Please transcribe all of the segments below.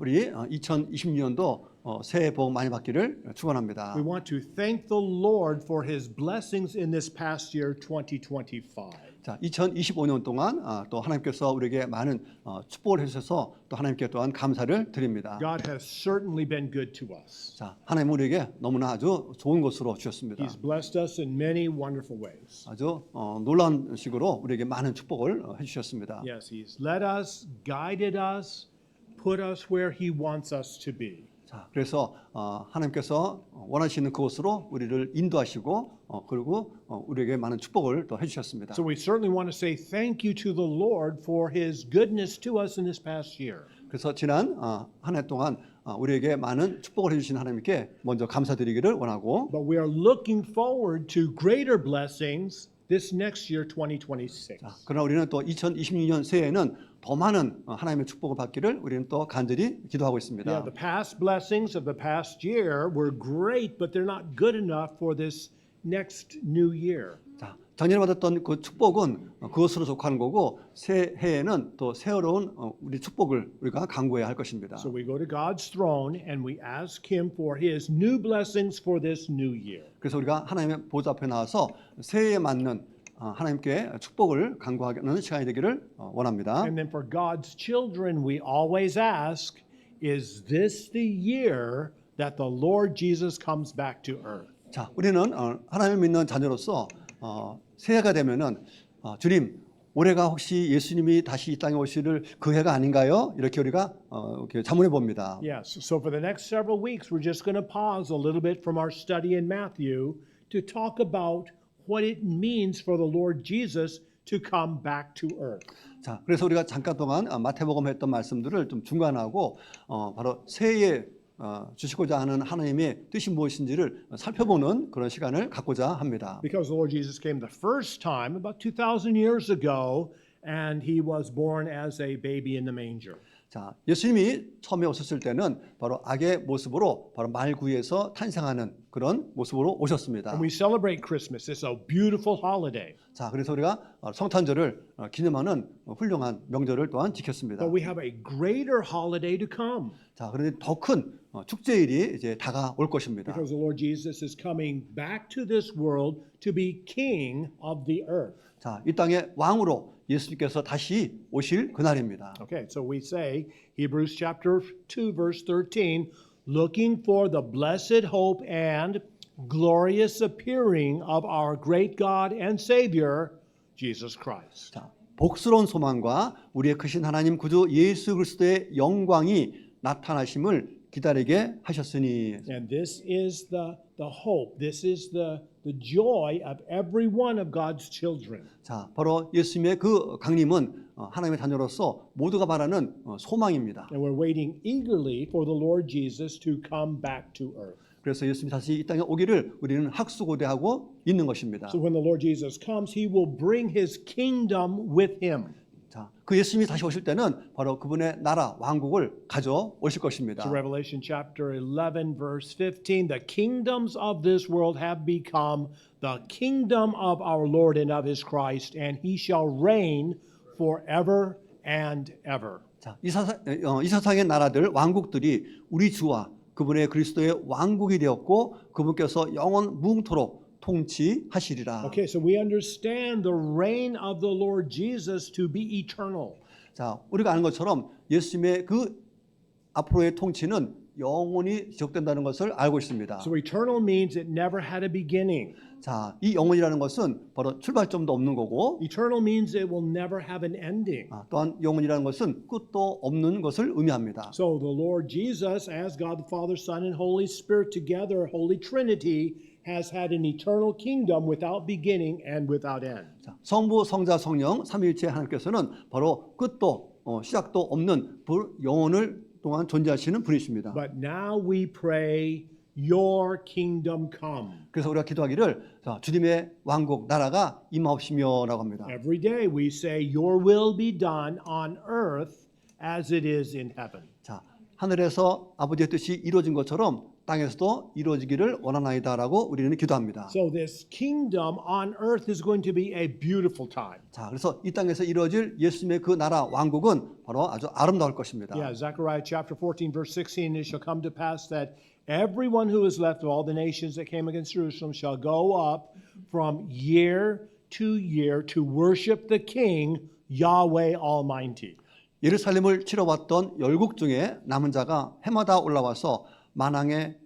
우리 2020년도 새해 복 많이 받기를 축원합니다. We want to thank the Lord for His blessings in this past year, 2025. 자, 2025년 동안 또 하나님께서 우리에게 많은 축복을 해주셔서 또 하나님께 또한 감사를 드립니다. God has certainly been good to us. 자, 하나님 우리에게 너무나 아주 좋은 것으로 주셨습니다. He's blessed us in many wonderful ways. 아주 놀라운 식으로 우리에게 많은 축복을 해주셨습니다. Yes, He's led us, guided us, put us where He wants us to be. 자, 그래서 하나님께서 원하시는 그곳으로 우리를 인도하시고 그리고 우리에게 많은 축복을 또 해주셨습니다. So we certainly want to say thank you to the Lord for His goodness to us in this past year. 그래서 지난 한 해 동안 우리에게 많은 축복을 해주신 하나님께 먼저 감사드리기를 원하고, But we are looking forward to greater blessings this next year, 2026. 자, 그러나 우리는 또 2026년 새해에는 더 많은 하나님의 축복을 받기를 우리는 또 간절히 기도하고 있습니다. Yeah, the past blessings of the past year were great, but they're not good enough for this next new year. 자, 작년에 받았던 그 축복은 그것으로 속하는 거고 새해에는 또 새로운 우리 축복을 우리가 간구해야 할 것입니다. So we go to God's throne and we ask Him for His new blessings for this new year. 그래서 우리가 하나님의 보좌 앞에 나와서 새해에 맞는 하나님께 축복을 간구하는 시간이 되기를 원합니다. And then for God's children, we always ask, is this the year that the Lord Jesus comes back to earth? 자, 우리는 하나님을 믿는 자녀로서 새해가 되면은 주님, 올해가 혹시 예수님이 다시 이 땅에 오실 그 해가 아닌가요? 이렇게 우리가 이렇게 자문해 봅니다. Yes. So for the next several weeks, we're just going to pause a little bit from our study in Matthew to talk about what it means for the Lord Jesus to come back to earth. 자, 그래서 우리가 잠깐 동안 마태복음 했던 말씀들을 좀 중간하고 바로 새해에 주시고자 하는 하나님의 뜻이 무엇인지를 살펴보는 그런 시간을 갖고자 합니다. Because the Lord Jesus came the first time about 2,000 years ago, and He was born as a baby in the manger. 자, 예수님이 처음에 오셨을 때는 바로 악의 모습으로 바로 말구이에서 탄생하는 그런 모습으로 오셨습니다. And we celebrate Christmas. It's a beautiful holiday. 자, 그래서 우리가 성탄절을 기념하는 훌륭한 명절을 또한 지켰습니다. But we have a greater holiday to come. 자, 그런데 더 큰 축제일이 이제 다가올 것입니다. Because the Lord Jesus is coming back to this world to be King of the earth. 자, 이 땅의 왕으로 예수님께서 다시 오실 그날입니다. Okay, so we say, Hebrews chapter 2, verse 13, looking for the blessed hope and glorious appearing of our great God and Savior, Jesus Christ. 자, 복스러운 소망과 우리의 크신 하나님 구주 예수 그리스도의 영광이 나타나심을 기다리게 하셨으니. And this is the hope. This is the joy of every one of God's children. 자, 바로 예수님의 그 강림은 하나님의 자녀로서 모두가 바라는 소망입니다. And we're waiting eagerly for the Lord Jesus to come back to earth. 그래서 예수님이 다시 이 땅에 오기를 우리는 학수고대하고 있는 것입니다. So when the Lord Jesus comes, He will bring His kingdom with Him. 자, 그 예수님이 다시 오실 때는 바로 그분의 나라 왕국을 가져오실 것입니다. So Revelation chapter 11 verse 15, the kingdoms of this world have become the kingdom of our Lord and of His Christ, and He shall reign forever and ever. 자, 이 세상의 나라들 왕국들이 우리 주와 그분의 그리스도의 왕국이 되었고 그분께서 영원 무궁토록 통치하시리라. Okay, so we understand the reign of the Lord Jesus to be eternal. 자, 우리가 아는 것처럼 예수님의 그 앞으로의 통치는 영원히 지속된다는 것을 알고 있습니다. So eternal means it never had a beginning. 자, 이 영원이라는 것은 바로 출발점도 없는 거고, Eternal means it will never have an ending. 또한 영원이라는 것은 끝도 없는 것을 의미합니다. So the Lord Jesus, as God the Father, Son, and Holy Spirit together, Holy Trinity, has had an eternal kingdom without beginning and without end. 자, 성부, 성자, 성령 삼위일체 하나님께서는 바로 끝도 시작도 없는 영원을 동안 존재하시는 분이십니다. But now we pray, Your kingdom come. 그래서 우리가 기도하기를 자, 주님의 왕국 나라가 임하옵시며라고 합니다. Every day we say, Your will be done on earth as it is in heaven. 자, 하늘에서 아버지의 뜻이 이루어진 것처럼 땅에서도 이루어지기를 원하나이다라고 우리는 기도합니다. So this kingdom on earth is going to be a beautiful time. 자, 그래서 이 땅에서 이루어질 예수님의 그 나라 왕국은 바로 아주 아름다울 것입니다. Yeah, Zechariah chapter 14, verse 16, it shall come to pass that everyone who is left of all the nations that came against Jerusalem shall go up from year to year to worship the King, Yahweh Almighty. 예루살렘을 치러왔던 열국 중에 남은 자가 해마다 올라와서 만왕의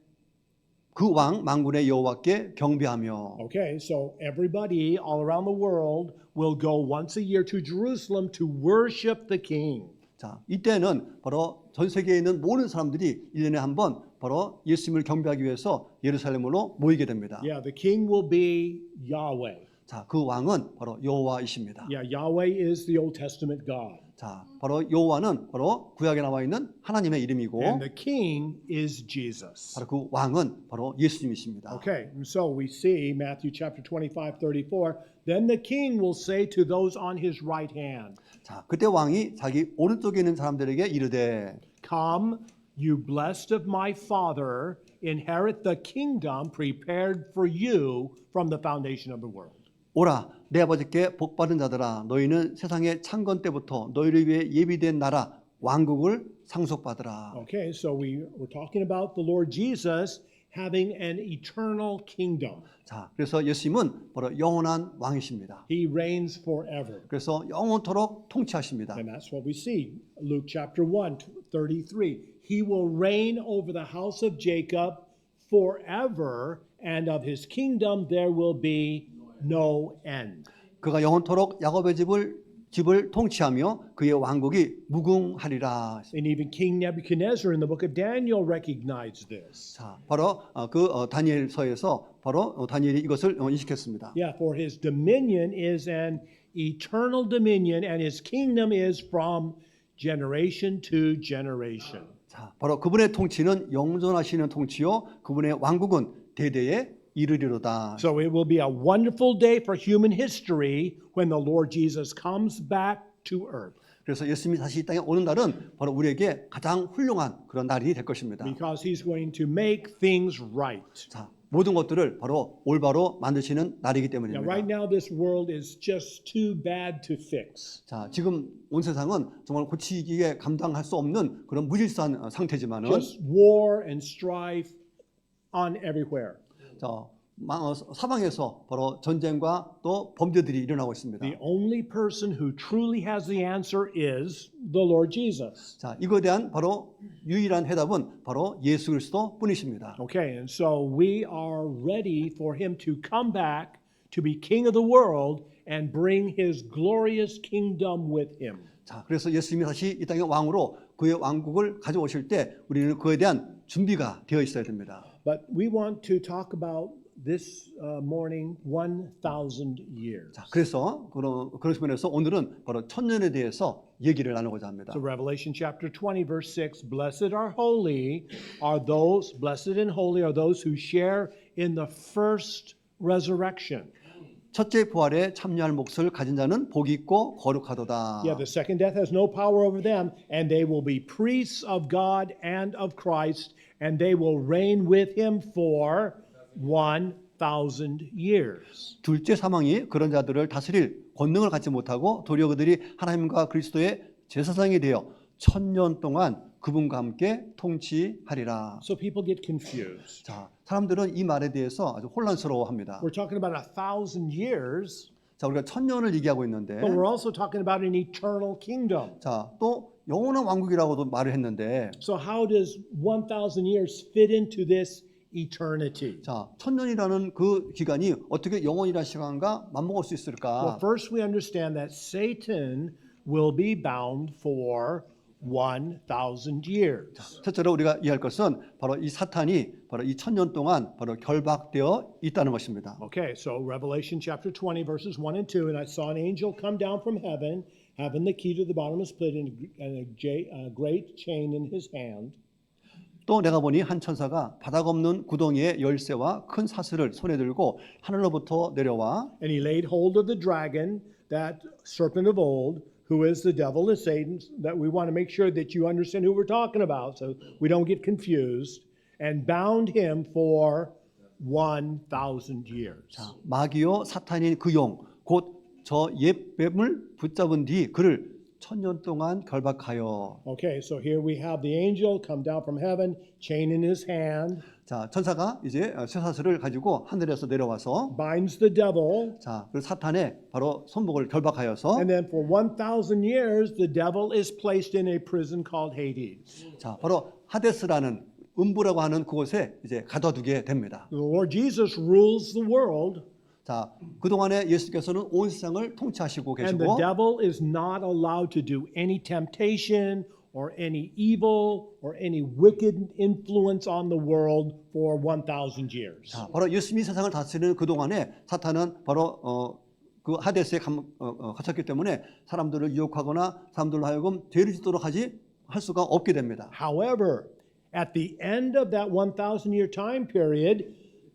그 왕 만군의 여호와께 경배하며. Okay, so everybody all around the world will go once a year to Jerusalem to worship the King. 자, 이때는 바로 전 세계에 있는 모든 사람들이 1년에 한 번 바로 예수님을 경배하기 위해서 예루살렘으로 모이게 됩니다. Yeah, the King will be Yahweh. 자, 그 왕은 바로 여호와이십니다. Yeah, Yahweh is the Old Testament God. 자, 바로 여호와는 바로 구약에 나와 있는 하나님의 이름이고 And the King is Jesus. 바로 그 왕은 바로 예수님이십니다. Okay, and so we see Matthew chapter 25, 34. Then the king will say to those on his right hand, 자, 그때 왕이 자기 오른쪽에 있는 사람들에게 이르되 Come, you blessed of my Father, inherit the kingdom prepared for you from the foundation of the world. 오라 내 아버지께 복받은 자들아 너희는 세상의 창건 때부터 너희를 위해 예비된 나라 왕국을 상속받으라. Okay, so we're talking about the Lord Jesus having an eternal kingdom. 자, 그래서 예수님은 바로 영원한 왕이십니다. He reigns forever. 그래서 영원토록 통치하십니다. And that's what we see. Luke chapter 1, 33. He will reign over the house of Jacob forever, and of his kingdom there will be no end. 그가 영원토록 야곱의 집을 통치하며 그의 왕국이 무궁하리라. And even King Nebuchadnezzar in the book of Daniel recognized this. 자, 바로 다니엘서에서 바로 다니엘이 이것을 인식했습니다. Yeah, for his dominion is an eternal dominion, and his kingdom is from generation to generation. 자, 바로 그분의 통치는 영존하시는 통치요, 그분의 왕국은 대대에 이르리로다. So it will be a wonderful day for human history when the Lord Jesus comes back to earth. 그래서 예수님이 다시 이 땅에 오는 날은 바로 우리에게 가장 훌륭한 그런 날이 될 것입니다. Because he's going to make things right. 자, 모든 것들을 바로 올바로 만드시는 날이기 Now, 때문입니다. right now, this world is just too bad to fix. 자, 지금 온 세상은 정말 고치기에 감당할 수 없는 그런 무질서한 상태지만은 Just war and strife on everywhere. 자, 사방에서 바로 전쟁과 또 범죄들이 일어나고 있습니다. The only person who truly has the answer is the Lord Jesus. 자, 이거에 대한 바로 유일한 해답은 바로 예수 그리스도 뿐이십니다. Okay, and so we are ready for him to come back to be king of the world and bring his glorious kingdom with him. 자, 그래서 예수님이 다시 이 땅의 왕으로 그의 왕국을 가져오실 때 우리는 그에 대한 준비가 되어 있어야 됩니다. But we want to talk about this morning 1,000 years. 자, 그래서 그런 면에서 오늘은 바로 천년에 대해서 얘기를 나누고자 합니다. So Revelation chapter 20 verse 6, blessed and holy are those who share in the first resurrection. 첫째 부활에 참여할 몫을 가진 자는 복이 있고 거룩하도다. Yeah, the second death has no power over them, and they will be priests of God and of Christ, and they will reign with him for 1,000 years. 둘째 사망이 그런 자들을 다스릴 권능을 갖지 못하고 도리어 그들이 하나님과 그리스도의 제사장이 되어 천년 동안 그분과 함께 통치하리라. So people get confused. 자, 사람들은 이 말에 대해서 아주 혼란스러워합니다. We're talking about 1,000 years, 자, 우리가 천년을 얘기하고 있는데, but we're also talking about an eternal kingdom. 자, 또 영원한 왕국이라고도 말을 했는데, So how does 1,000 years fit into this eternity? 자, 천년이라는 그 기간이 어떻게 영원이라는 시간과 맞먹을 수 있을까? Well, first we understand that Satan will be bound for 1,000 years. 첫째로 우리가 이해할 것은 바로 이 사탄이 바로 이 천년 동안 바로 결박되어 있다는 것입니다. Okay, so Revelation chapter 20 verses 1 and 2, and I saw an angel come down from heaven, having the key to the bottomless pit and a great chain in his hand. 또 내가 보니 한 천사가 바닥 없는 구덩이의 열쇠와 큰 사슬을 손에 들고 하늘로부터 내려와 And he laid hold of the dragon, that serpent of old, who is the devil and Satan, that we want to make sure that you understand who we're talking about so we don't get confused, and bound him for 1,000 years. 자, 마귀요 사탄인 그 용 곧 저 옛뱀을 붙잡은 뒤 그를 1000년 동안 결박하여. Okay, so here we have the angel come down from heaven, chain in his hand, 자, 천사가 이제 쇠사슬을 가지고 하늘에서 내려와서 binds the devil, 자, 그 사탄의 바로 손목을 결박하여서 and then for 1,000 years the devil is placed in a prison called Hades. 자, 바로 하데스라는 음부라고 하는 그곳에 이제 가둬두게 됩니다. The Lord Jesus rules the world, 자, 그동안에 예수께서는 온 세상을 통치하시고 and the 계시고 devil is not allowed to do any temptation or any evil or any wicked influence on the world for 1,000 years. 자, 바로 예수님이 세상을 다스리는 그동안에 사탄은 바로 그 하데스에 갇혔기 때문에 사람들을 유혹하거나 사람들로 하여금 죄를 짓도록 할 수가 없게 됩니다. However, at the end of that 1,000-year time period,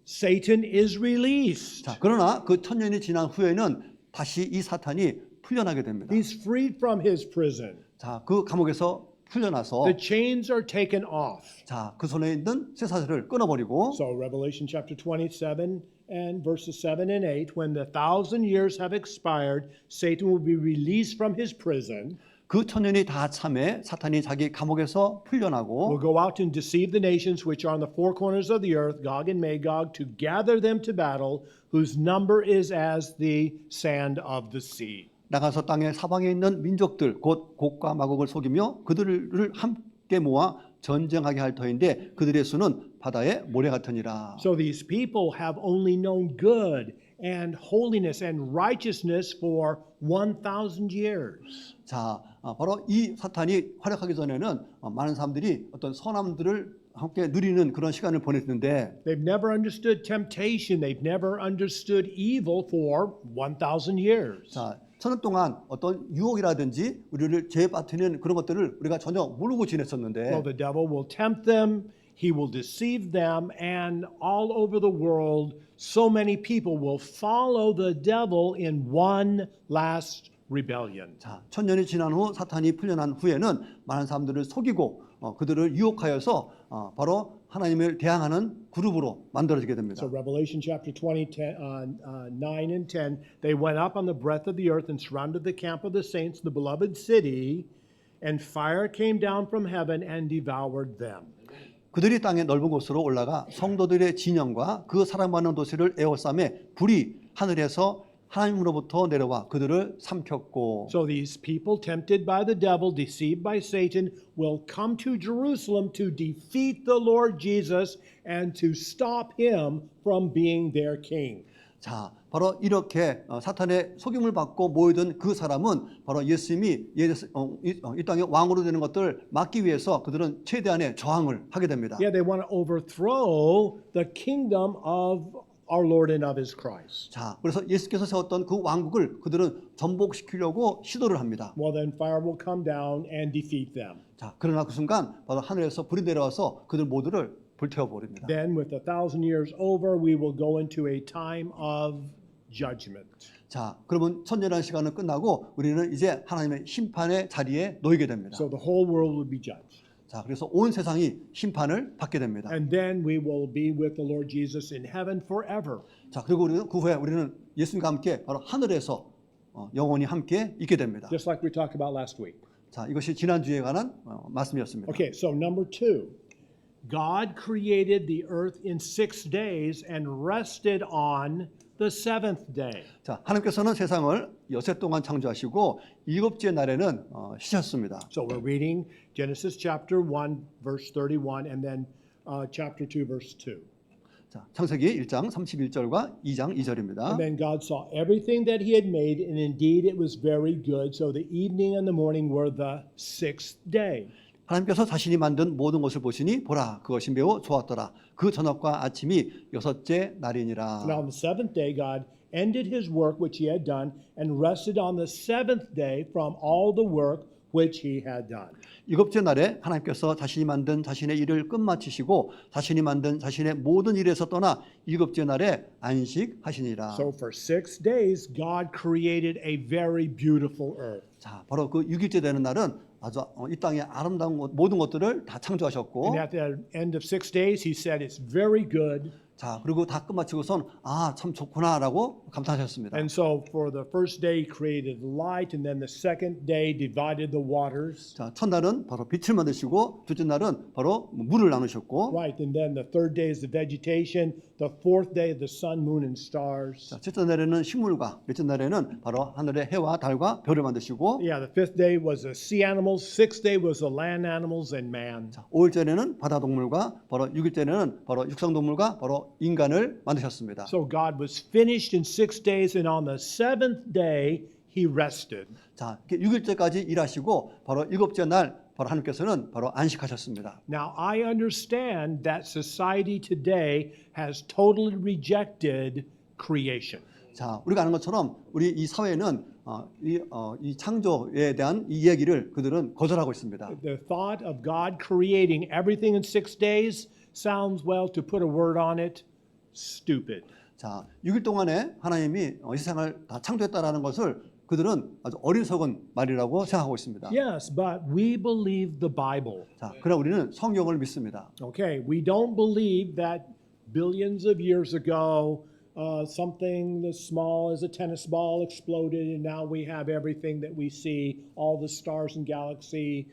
Satan is released. 자, 그러나 그 1000년이 지난 후에는 다시 이 사탄이 풀려나게 됩니다. He's freed from his prison. 자, 그 감옥에서 풀려나서 The chains are taken off. 자, 그 손에 있는 쇠사슬을 끊어버리고 So Revelation chapter 27 and verses 7 and 8, when the 1,000 years have expired, Satan will be released from his prison, 그 1000년이 다 참에 사탄이 자기 감옥에서 will 풀려나고 go out and deceive the nations which are on the four corners of the earth, Gog and Magog, to gather them to battle, whose number is as the sand of the sea. 나가서 땅의 사방에 있는 민족들 곧 곡과 마곡을 속이며 그들을 함께 모아 전쟁하게 할 터인데 그들의 수는 바다의 모래 같으니라. So these people have only known good and holiness and righteousness for 1,000 years. 자, 바로 이 사탄이 활약하기 전에는 많은 사람들이 어떤 선함들을 함께 누리는 그런 시간을 보냈는데 They've never understood temptation. They've never understood evil for 1,000 years. 자, 1000년 동안 어떤 유혹이라든지 우리를 죄에 빠뜨리는 그런 것들을 우리가 전혀 모르고 지냈었는데 Well, the devil will tempt them, he will deceive them, and all over the world, so many people will follow the devil in one last rebellion. 자, 1000년이 지난 후 사탄이 풀려난 후에는 많은 사람들을 속이고 그들을 유혹하여서 바로 하나님을 대항하는 그룹으로 만들어지게 됩니다. So Revelation chapter 20, 9 and 10, they went up on the breadth of the earth and surrounded the camp of the saints, the beloved city, and fire came down from heaven and devoured them. 그들이 땅의 넓은 곳으로 올라가 성도들의 진영과 그 사랑받는 도시를 에워싸매 불이 하늘에서 하나님으로부터 내려와 그들을 삼켰고. So these people, tempted by the devil, deceived by Satan, will come to Jerusalem to defeat the Lord Jesus and to stop him from being their king. 자, 바로 이렇게 사탄의 속임을 받고 모이던 그 사람은 바로 예수님이 이 땅의 왕으로 되는 것들을 막기 위해서 그들은 최대한의 저항을 하게 됩니다. Yeah, they want to overthrow the kingdom of our Lord and of his Christ. 자, 그래서 예수께서 세웠던 그 왕국을 그들은 전복시키려고 시도를 합니다. Well, then fire will come down and defeat them. 자, 그러나 그 순간 바로 하늘에서 불이 내려와서 그들 모두를 불태워 버립니다. Then, with 1,000 years over, we will go into a time of judgment. 자, 그러면 1000년이라는 시간은 끝나고 우리는 이제 하나님의 심판의 자리에 놓이게 됩니다. So the whole world will be judged. 자, 그래서 온 세상이 심판을 받게 됩니다. And then we will be with the Lord Jesus in heaven forever. 자, 그리고 우리는 그 후에 우리는 예수님과 함께 바로 하늘에서 영원히 함께 있게 됩니다. Just like we talked about last week. 자, 이것이 지난주에 관한 말씀이었습니다. Okay, so number 2. God created the earth in 6 days and rested on the seventh day. 자, 하나님께서는 세상을 6세 동안 창조하시고 7째 날에는 쉬셨습니다. So we're reading Genesis chapter 1 verse 31 and then chapter 2 verse 2. 자, 창세기 1장 31절과 2장 2절입니다. And then God saw everything that he had made, and indeed it was very good. So the evening and the morning were the sixth day. 하나님께서 자신이 만든 모든 것을 보시니 보라 그것이 매우 좋았더라. 그 저녁과 아침이 6째 날이니라. Now on the seventh day God ended his work which he had done and rested on the seventh day from all the work which he had done. 일곱째 날에 하나님께서 자신이 만든 자신의 일을 끝마치시고 자신이 만든 자신의 모든 일에서 떠나 일곱째 날에 안식하시니라. So for 6 days, God created a very beautiful earth. 자, 바로 그 6일째 되는 날은 아주 이 땅의 아름다운 모든 것들을 다 창조하셨고, And at the end of 6 days, he said, it's very good. 자, 그리고 다 끝마치고선 참 좋구나라고 감탄하셨습니다. And so for the first day, he created light, and then the second day, divided the waters. 자, 첫날은 바로 빛을 만드시고, 둘째 날은 바로 물을 나누셨고, Right, and then the third day is the vegetation, the fourth day, the sun, moon, and stars. 자, 첫째 날에는 식물과, 넷째 날에는 바로 하늘의 해와 달과 별을 만드시고, Yeah, the fifth day was the sea animals, sixth day was the land animals and man. 자, 5일째는 바다 동물과, 바로 6일째는 바로 육상 동물과 바로 인간을 만드셨습니다. So God was finished in 6 days, and on the seventh day, he rested. 자, 6일째까지 일하시고 바로 일곱째 날 바로 하나님께서는 바로 안식하셨습니다. Now, I understand that society today has totally rejected creation. 자, 우리가 아는 것처럼 우리 이 사회는 이 창조에 대한 이 이야기를 그들은 거절하고 있습니다. The thought of God creating everything in 6 days sounds, well, to put a word on it, stupid. 자, 6일 동안에 하나님이 이 세상을 다 창조했다라는 것을 그들은 아주 어리석은 말이라고 생각하고 있습니다. Yes, but we believe the Bible. 자, 그러나 우리는 성경을 믿습니다. Okay, we don't believe that billions of years ago something as small as a tennis ball exploded, and now we have everything that we see, all the stars and galaxy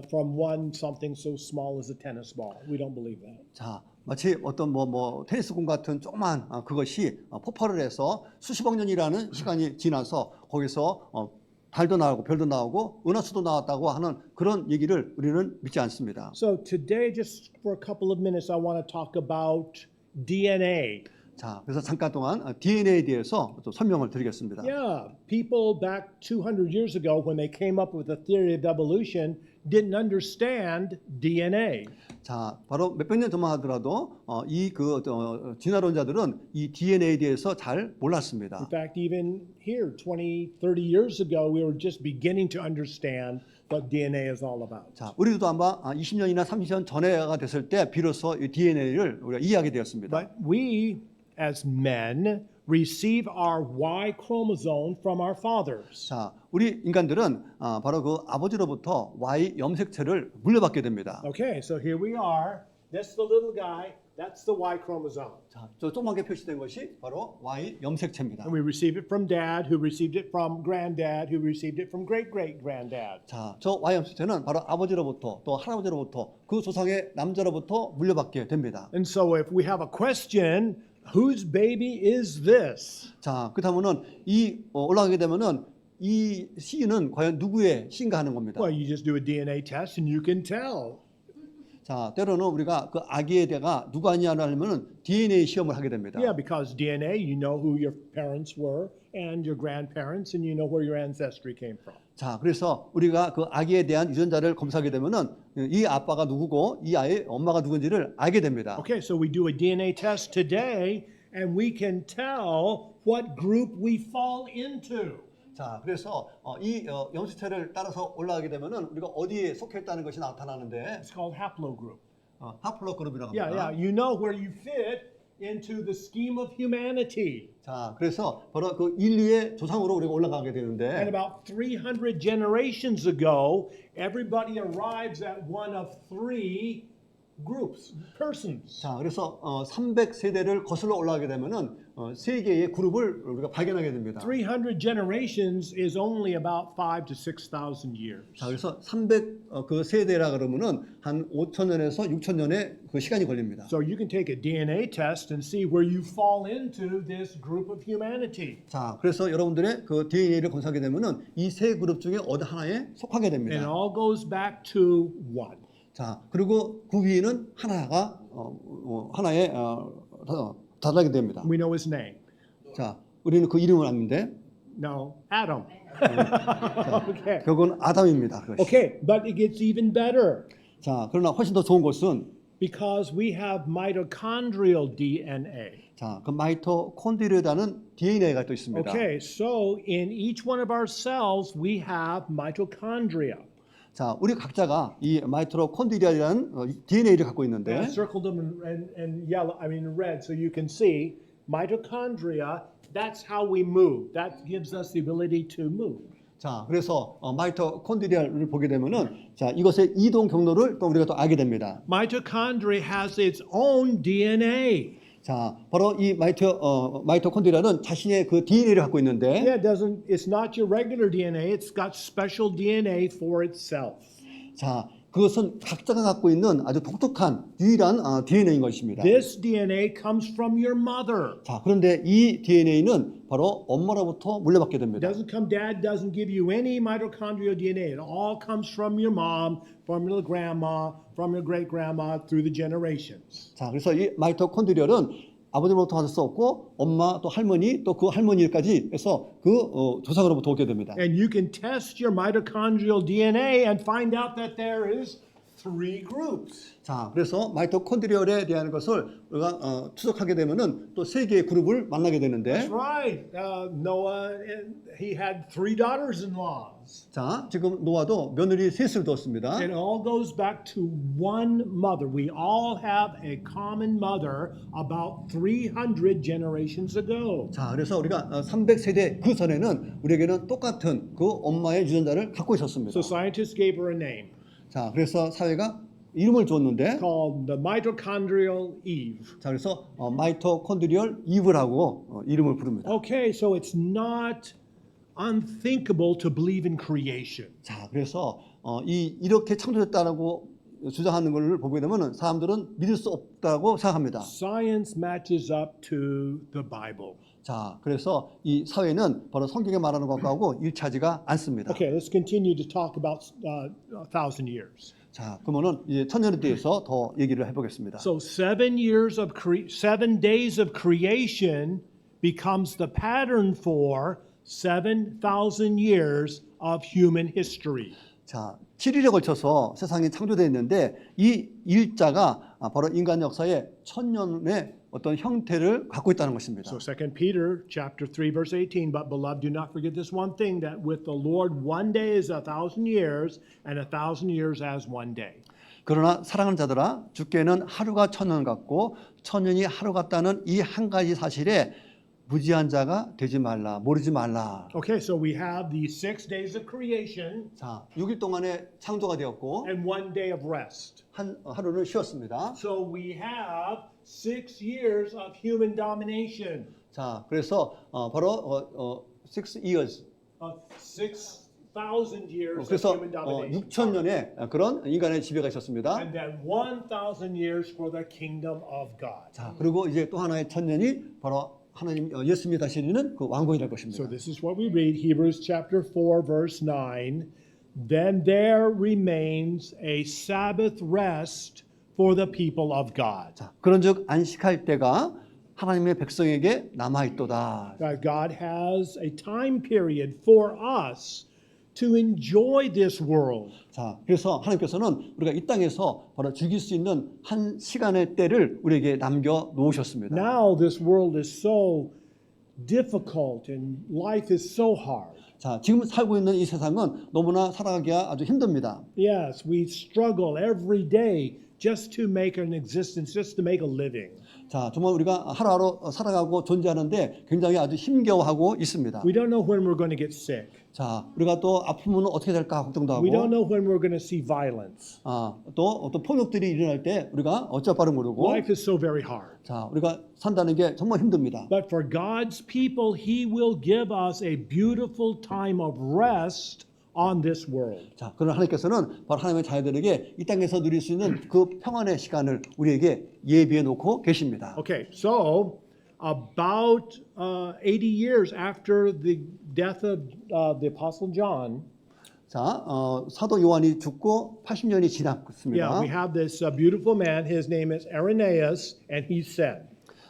from one something so small as a tennis ball. We don't believe that. 자, 마치 어떤 테니스 공 같은 조그만 그것이 폭발을 해서 수십억 년이라는 시간이 지나서 거기서 달도 나오고 별도 나오고 은하수도 나왔다고 하는 그런 얘기를 우리는 믿지 않습니다. So today, just for a couple of minutes, I want to talk about DNA. 자, 그래서 잠깐 동안 DNA에 대해서 좀 설명을 드리겠습니다. Yeah, people back 200 years ago, when they came up with the theory of evolution, didn't understand DNA. 자, 바로 몇백 년 전만 하더라도 진화론자들은 이 DNA에 대해서 잘 몰랐습니다. In fact, even here, 20, 30 years ago, we were just beginning to understand what DNA is all about. 자, 우리도 아마 20년이나 30년 전에가 됐을 때 비로소 이 DNA를 우리가 이해하게 되었습니다. But we, as men, receive our Y chromosome from our fathers. 자, 우리 인간들은 바로 그 아버지로부터 Y 염색체를 물려받게 됩니다. Okay, so here we are. That's the little guy. That's the Y chromosome. 자, 저 조그맣게 표시된 것이 바로 Y 염색체입니다. And we receive it from dad, who received it from granddad, who received it from great-great-granddad. 자, 저 Y 염색체는 바로 아버지로부터 또 할아버지로부터 그 조상의 남자로부터 물려받게 됩니다. And so if we have a question, whose baby is this? 자, 그렇다면은 올라가게 되면은 이 시인은 과연 누구의 시인가 하는 겁니다. Well, you just do a DNA test and you can tell. 자, 때로는 우리가 그 아기에 대가 누가 아니냐를 하려면은 DNA 시험을 하게 됩니다. Yeah, because DNA, you know who your parents were and your grandparents, and you know where your ancestry came from. 자, 그래서 우리가 그 아기에 대한 유전자를 검사하게 되면은 이 아빠가 누구고 이 아이의 엄마가 누군지를 알게 됩니다. Okay, so we do a DNA test today, and we can tell what group we fall into. 자, 그래서 이 염색체를 따라서 올라가게 되면은 우리가 어디에 속해 있다는 것이 나타나는데 It's called haplogroup. 하플로 그룹이라고 Yeah, 합니다. you know where you fit into the scheme of humanity. 자, 그래서 바로 그 인류의 조상으로 우리가 올라가게 And 되는데 about 300 generations ago, everybody arrives at one of 3 groups, persons. 자, 그래서 300세대를 거슬러 올라가게 되면은 세 개의 그룹을 우리가 발견하게 됩니다. 300 generations is only about 5,000 to 6,000 years. 자, 그래서 300 그 세대라 그러면은 한 5,000년에서 6,000년의 그 시간이 걸립니다. So you can take a DNA test and see where you fall into this group of humanity. 자, 그래서 여러분들의 그 DNA를 검사하게 되면은 이 세 그룹 중에 어느 하나에 속하게 And it 됩니다. all goes back to one. 자, 그리고 그 위에는 하나가 하나에 다르게 됩니다. We know his name. 자, 우리는 그 이름을 아는데 No, Adam. Okay. 결국은 아담입니다. 그것이. Okay, but it gets even better. 자, 그러나 훨씬 더 좋은 것은 Because we have mitochondrial DNA. 자, 그 마이토콘드리아라는 DNA가 또 있습니다. Okay, so in each one of our cells we have mitochondria. 자, 우리 각자가 이 마이토콘드리아라는 DNA를 갖고 있는데 I circled them in yellow, in red, so you can see mitochondria. That's how we move. That gives us the ability to move. 자, 그래서 마이토콘드리아를 보게 되면은 자, 이것의 이동 경로를 또 우리가 또 알게 됩니다. Mitochondria has its own DNA. 자, 바로 이 마이토콘드리아는 자신의 그 DNA를 갖고 있는데 Yeah, it's not your regular DNA. It's got special DNA for itself. 자, 그것은 각자가 갖고 있는 아주 독특한 유일한 DNA인 것입니다. This DNA comes from your mother. 자, 그런데 이 DNA는 바로 엄마로부터 물려받게 됩니다. Dad doesn't give you any mitochondrial DNA. It all comes from your mom, from your grandma, from your great grandma through the generations. 자, 그래서 이 마이토콘드리아는 아버지로부터 받을 수 없고 엄마 또 할머니 또 그 할머니까지 해서 그 조상으로부터 오게 됩니다. And you can test your mitochondrial DNA and find out that there is 3 groups. 자, 그래서 마이토콘드리아에 대한 것을 우리가 추적하게 되면은 또 3개의 그룹을 만나게 되는데 That's right. Noah, he had 3 daughters-in-laws. 자, 지금 노아도 며느리 셋을 두었습니다. It all goes back to one mother. We all have a common mother about 300 generations ago. 자, 그래서 우리가 300세대 그 전에는 우리에게는 똑같은 그 엄마의 유전자를 갖고 있었습니다. So scientists gave her a name 자, 그래서 사회가 이름을 줬는데 called the mitochondrial Eve. 자, 그래서 마이토콘드리얼 이브라고 이름을 부릅니다. Okay, so it's not unthinkable to believe in creation. 자, 그래서 이렇게 창조됐다라고 주장하는 걸 보게 되면 사람들은 믿을 수 없다고 생각합니다. Science matches up to the Bible. 자, 그래서 이 사회는 바로 성경에 말하는 것하고 일치하지가 않습니다. Okay, let's continue to talk about 1,000 years. 자, 그러면은 이제 천년에 대해서 더 얘기를 해보겠습니다. So 7 days of creation becomes the pattern for 7,000 years of human history. 자, 7일에 걸쳐서 세상이 창조되었는데 이 일자가 바로 인간 역사의 천년의 어떤 형태를 갖고 있다는 것입니다. So 2 Peter chapter 3 verse 18, but beloved, do not forget this one thing, that with the Lord 1 day is 1,000 years, and 1,000 years as 1 day. 그러나 사랑하는 자들아, 주께는 하루가 천년 같고 천년이 하루 같다는 이 한 가지 사실에 무지한 자가 되지 말라, 모르지 말라. Okay, so we have the 6 days of creation 자, 6일 동안에 창조가 되었고 and 1 day of rest. 하루를 쉬었습니다. So we have 6 years of human domination. 자, 그래서 바로 6 years. 6,000 years of 그래서 human domination. 6천 년의 그런 인간의 지배가 있었습니다. And then 1,000 years for the kingdom of God. 자, 그리고 이제 또 하나의 천년이 바로 하나님 예수님이 다스리는 그 왕국이랄 것입니다. So this is what we read, Hebrews chapter 4 verse 9. Then there remains a Sabbath rest for the people of God. 자, 그런즉 안식할 때가 하나님의 백성에게 남아 있도다. God has a time period for us to enjoy this world. 자, 그래서 하나님께서는 우리가 이 땅에서 바로 즐길 수 있는 한 시간의 때를 우리에게 남겨 놓으셨습니다. Now this world is so difficult and life is so hard. 자, 지금 살고 있는 이 세상은 너무나 살아가기가 아주 힘듭니다. Yes, we struggle every day just to make an existence, just to make a living. 자, 정말 우리가 하루하루 살아가고 존재하는데 굉장히 아주 힘겨워하고 있습니다. We don't know when we're going to get sick. 자, 우리가 또 아프면 어떻게 될까 걱정도 하고 We don't know when we're going to see violence. 또 어떤 폭력들이 일어날 때 우리가 어쩔 바를 모르고 Life is so very hard. 자, 우리가 산다는 게 정말 힘듭니다. But for God's people, He will give us a beautiful time of rest on this world. 자, 그러나 하나님께서는 바로 하나님의 자녀들에게 이 땅에서 누릴 수 있는 그 평안의 시간을 우리에게 예비해 놓고 계십니다. Okay, so about 80 years after the death of the Apostle John, 자, 사도 요한이 죽고 80년이 지났습니다. yeah, we have this beautiful man. His name is Irenaeus, and he said,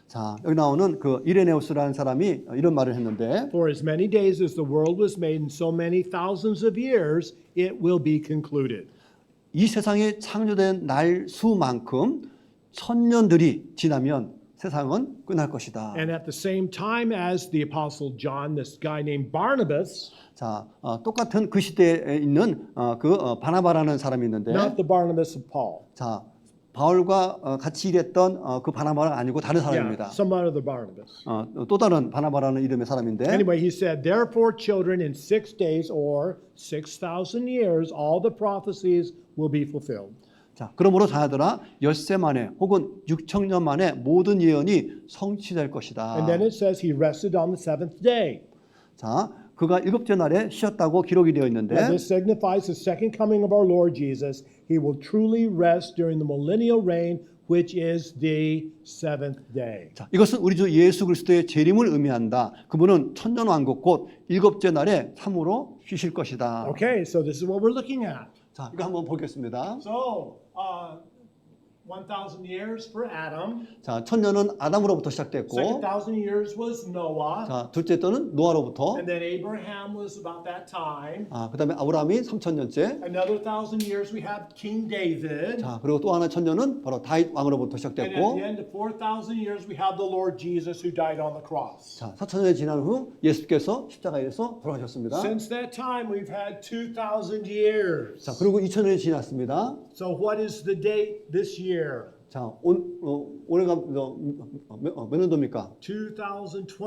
자, 여기 나오는 그 이레네우스라는 사람이 이런 말을 했는데 for as many days as the world was made, and so many thousands of years, it will be concluded. 이 세상이 창조된 날 수만큼 천년들이 지나면 세상은 끝날 것이다. And at the same time as the Apostle John, this guy named Barnabas, 자, 똑같은 그 시대에 있는 바나바라는 사람이 있는데, not the Barnabas of Paul. 자, 바울과 같이 일했던 그 바나바는 아니고 다른 Yeah, 사람입니다. some other Barnabas. 또 다른 바나바라는 이름의 사람인데, Anyway, he said, therefore, children, in 6 days or 6,000 years, all the prophecies will be fulfilled. 자, 그러므로 자녀들아, 엿새 만에 혹은 6천년 만에 모든 예언이 성취될 것이다. And then it says he rested on the seventh day. 자, 그가 일곱째 날에 쉬었다고 기록이 되어 있는데, Now, this signifies the second coming of our Lord Jesus. He will truly rest during the millennial reign, which is the seventh day. 자, 이것은 우리 주 예수 그리스도의 재림을 의미한다. 그분은 천년왕국 곧 일곱째 날에 참으로 쉬실 것이다. Okay, so this is what we're looking at. 자, 이거 한번 보겠습니다. So, 1,000 years for Adam. 자, 천년은 아담으로부터 시작됐고, Second 1,000 years was Noah. 자, 둘째 때는 노아로부터, And then Abraham was about that time. 그다음에 아브라함이 3천년째, Another 1,000 years we have King David. 자, 그리고 또 하나 천년은 바로 다윗 왕으로부터 And at 시작됐고, the end of 4,000 years we have the Lord Jesus who died on the cross. 자, 4천년이 지난 후 예수께서 십자가에서 돌아가셨습니다. Since that time we've had 2,000 years. 자, 그리고 2000년이 지났습니다. So what is the date this year? 자, 올해가 몇 년도입니까? 2025.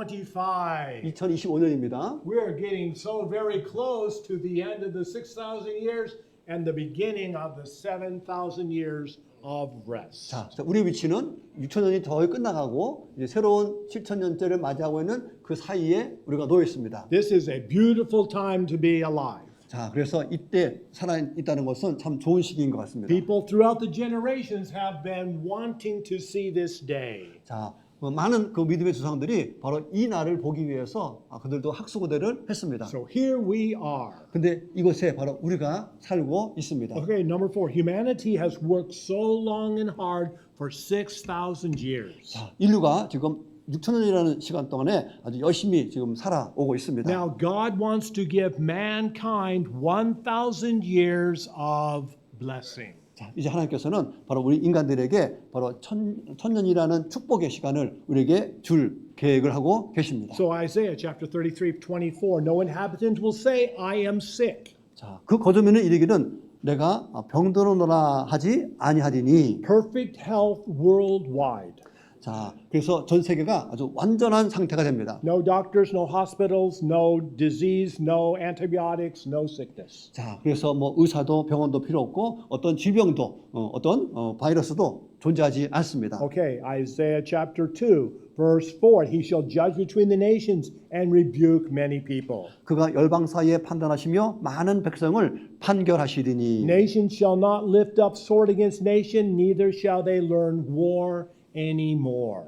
2025년입니다. We're getting so very close to the end of the 6,000 years and the beginning of the 7,000 years of rest. 자, 우리 위치는 6천년이 거의 끝나가고 이제 새로운 7천년째를 맞이하고 있는 그 사이에 우리가 놓여 있습니다. This is a beautiful time to be alive. 자, 그래서 이때 살아 있다는 것은 참 좋은 시기인 것 같습니다. People throughout the generations have been wanting to see this day. 자, 많은 그 믿음의 조상들이 바로 이 날을 보기 위해서 그들도 학수고대를 했습니다. So here we are. 근데 이곳에 바로 우리가 살고 있습니다. Okay, number 4. Humanity has worked so long and hard for 6,000 years. 자, 인류가 지금 6천년이라는 시간 동안에 아주 열심히 지금 살아오고 있습니다. Now God wants to give mankind 1,000 years of blessing. 자, 이제 하나님께서는 바로 우리 인간들에게 바로 천년이라는 축복의 시간을 우리에게 줄 계획을 하고 계십니다. So Isaiah chapter 33:24, no inhabitant will say, I am sick. 자, 그 거두면은 이르기는 내가 병들어노라 하지 아니하리니. Perfect health worldwide. 자, 그래서 전 세계가 아주 완전한 상태가 됩니다. No doctors, no hospitals, no disease, no antibiotics, no sickness. 자, 그래서 뭐 의사도 병원도 필요 없고 어떤 질병도 어떤 바이러스도 존재하지 않습니다. Okay, Isaiah chapter 2, verse 4, he shall judge between the nations and rebuke many people. 그가 열방 사이에 판단하시며 많은 백성을 판결하시리니. Nation shall not lift up sword against nation, neither shall they learn war anymore.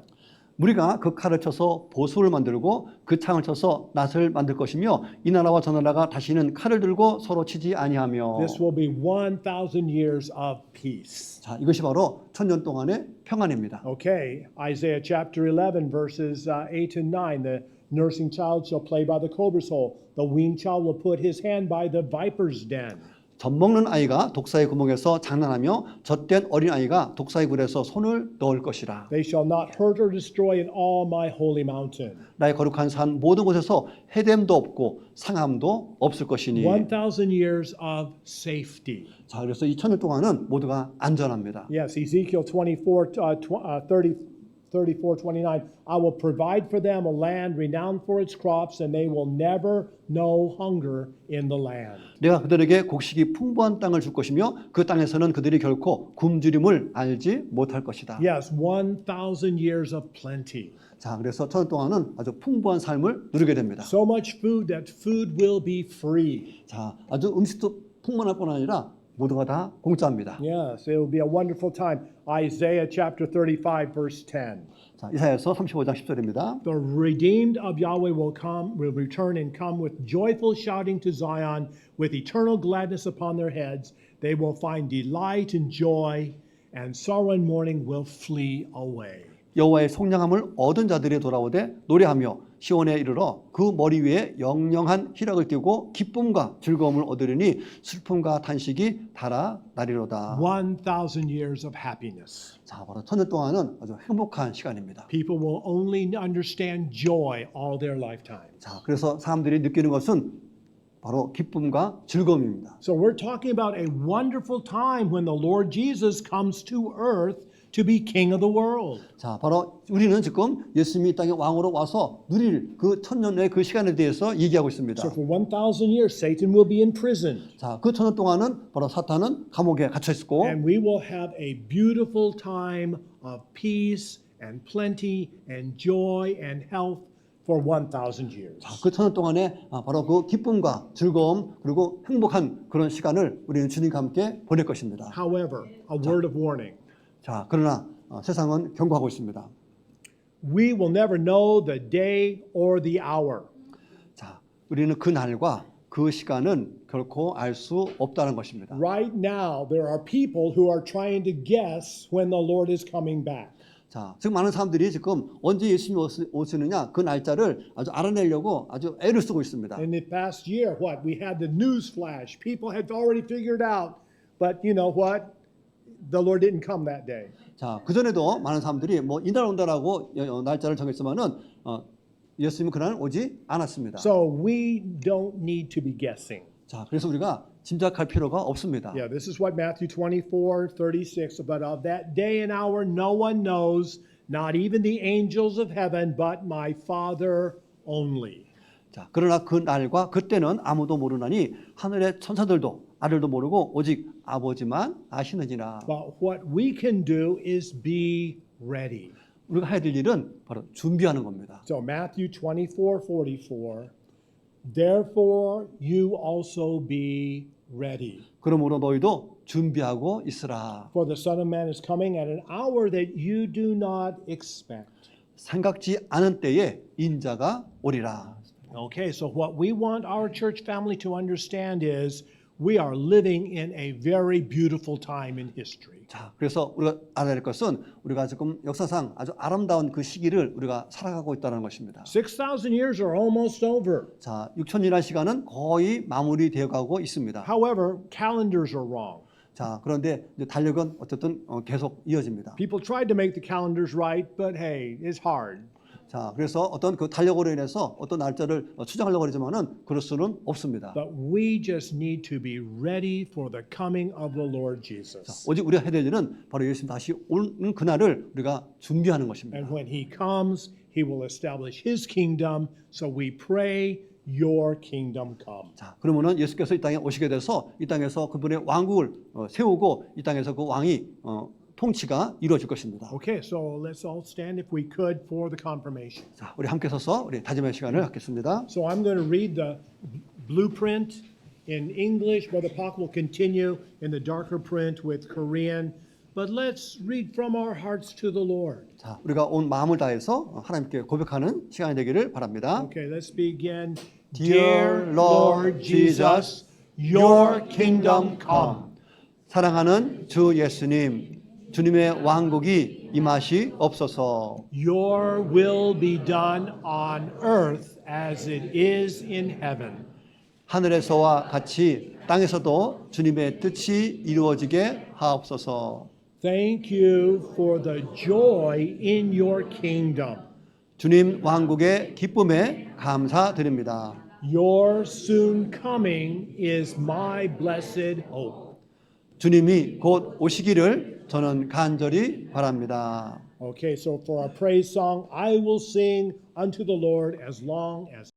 우리가 그 칼을 쳐서 보수를 만들고 그 창을 쳐서 낫을 만들 것이며 이 나라와 저 나라가 다시는 칼을 들고 서로 치지 아니하며. This will be 1,000 years of peace. 자, 이것이 바로 천년 동안의 평안입니다. Okay, Isaiah chapter 11, verses 8 and 9. The nursing child shall play by the cobra's hole. The weaned child will put his hand by the viper's den. 젖먹는 아이가 독사의 구멍에서 장난하며 젖된 어린 아이가 독사의 굴에서 손을 넣을 것이라. They shall not hurt or destroy in all my holy mountain. 나의 거룩한 산 모든 곳에서 해됨도 없고 상함도 없을 것이니. 1,000 years of safety. 자, 그래서 이 천년 동안은 모두가 안전합니다. Yes, Ezekiel 34:29. I will provide for them a land renowned for its crops, and they will never know hunger in the land. 내가 그들에게 곡식이 풍부한 땅을 줄 것이며 그 땅에서는 그들이 결코 굶주림을 알지 못할 것이다. Yes, 1,000 years of plenty. 자, 그래서 천년 동안은 아주 풍부한 삶을 누리게 됩니다. So much food that food will be free. 자, 아주 음식도 풍만할 뿐 아니라 모두가 다 공짜입니다. Yes, it will be a wonderful time. Isaiah chapter 35, verse 10. 자, 이사야서 35장 10절입니다. The redeemed of Yahweh will return and come with joyful shouting to Zion, with eternal gladness upon their heads. They will find delight and joy, and sorrow and mourning will flee away. 여호와의 속량함을 얻은 자들이 돌아오되 노래하며 시온에 이르러 그 머리 위에 영영한 희락을 띠고 기쁨과 즐거움을 얻으리니 슬픔과 탄식이 달아나리로다. 1,000 years of happiness. 자, 바로 천년 동안은 아주 행복한 시간입니다. People will only understand joy all their lifetime. 자, 그래서 사람들이 느끼는 것은 바로 기쁨과 즐거움입니다. So we're talking about a wonderful time when the Lord Jesus comes to earth to be king of the world. 자, 바로 우리는 지금 예수님이 이 땅에 왕으로 와서 누릴 그 천년의 그 시간에 대해서 얘기하고 있습니다. So for 1,000 years, Satan will be imprisoned. 자, 그 천년 동안은 바로 사탄은 감옥에 갇혀 있고, And we will have a beautiful time of peace and plenty and joy and health for 1,000 years. 자, 그 천년 동안에 바로 그 기쁨과 즐거움 그리고 행복한 그런 시간을 우리는 주님과 함께 보낼 것입니다. However, a word of warning. 자, 그러나 세상은 경고하고 있습니다. We will never know the day or the hour. 자, 우리는 그 날과 그 시간은 결코 알 수 없다는 것입니다. Right now, there are people who are trying to guess when the Lord is coming back. 자, 지금 많은 사람들이 지금 언제 예수님이 오시느냐 그 날짜를 아주 알아내려고 아주 애를 쓰고 있습니다. In the past year, what? We had the news flash. People had already figured out. But you know what? The Lord didn't come that day. 자, 그 전에도 많은 사람들이 뭐 이날 온다라고 날짜를 정했지만은 예수님은 그날 오지 않았습니다. So we don't need to be guessing. 자, 그래서 우리가 짐작할 필요가 없습니다. Yeah, this is what Matthew 24:36. But of that day and hour, no one knows, not even the angels of heaven, but my Father only. 자, 그러나 그 날과 그때는 아무도 모르나니 하늘의 천사들도 아들도 모르고 오직 아버지만 아시느니라. But what we can do is be ready. 우리가 해야 될 일은 바로 준비하는 겁니다. So Matthew 24:44. Therefore you also be ready. 그러므로 너희도 준비하고 있으라. For the Son of Man is coming at an hour that you do not expect. 생각지 않은 때에 인자가 오리라. Okay, so what we want our church family to understand is we are living in a very beautiful time in history. 자, 그래서 우리가 알아야 될 것은 우리가 지금 역사상 아주 아름다운 그 시기를 우리가 살아가고 있다는 것입니다. 6,000 years are almost over. 자, 6천년이라는 시간은 거의 마무리되어 가고 있습니다. However, calendars are wrong. 자, 그런데 이제 달력은 어쨌든 계속 이어집니다. People tried to make the calendars right, but hey, it's hard. 자, 그래서 어떤 그 달력으로 인해서 어떤 날짜를 추정하려고 하지만은 그럴 수는 없습니다. But we just need to be ready for the coming of the Lord Jesus. 오직 우리가 해야 될 일은 바로 예수님 다시 오는 그날을 우리가 준비하는 것입니다. And when he comes, he will establish his kingdom. So we pray, your kingdom come. 자, 그러면은 예수께서 이 땅에 오시게 돼서 이 땅에서 그분의 왕국을 세우고 이 땅에서 그 왕이 통치가 이루어질 것입니다. Okay, so let's all stand if we could for the confirmation. 자, 우리 함께 서서 우리 다짐의 시간을 갖겠습니다. So I'm going to read the blueprint in English. Brother Pak will continue in the darker print with Korean. But let's read from our hearts to the Lord. 자, 우리가 온 마음을 다해서 하나님께 고백하는 시간이 되기를 바랍니다. Okay, let's begin. Dear Lord Jesus, your kingdom come. 사랑하는 주 예수님, 주님의 왕국이 임하시 없소서. Your will be done on earth as it is in heaven. 하늘에서와 같이 땅에서도 주님의 뜻이 이루어지게 하옵소서. Thank you for the joy in your kingdom. 주님 왕국의 기쁨에 감사드립니다. Your soon coming is my blessed hope. 주님이 곧 오시기를 저는 간절히 바랍니다. Okay, so for our praise song, I will sing unto the Lord as long as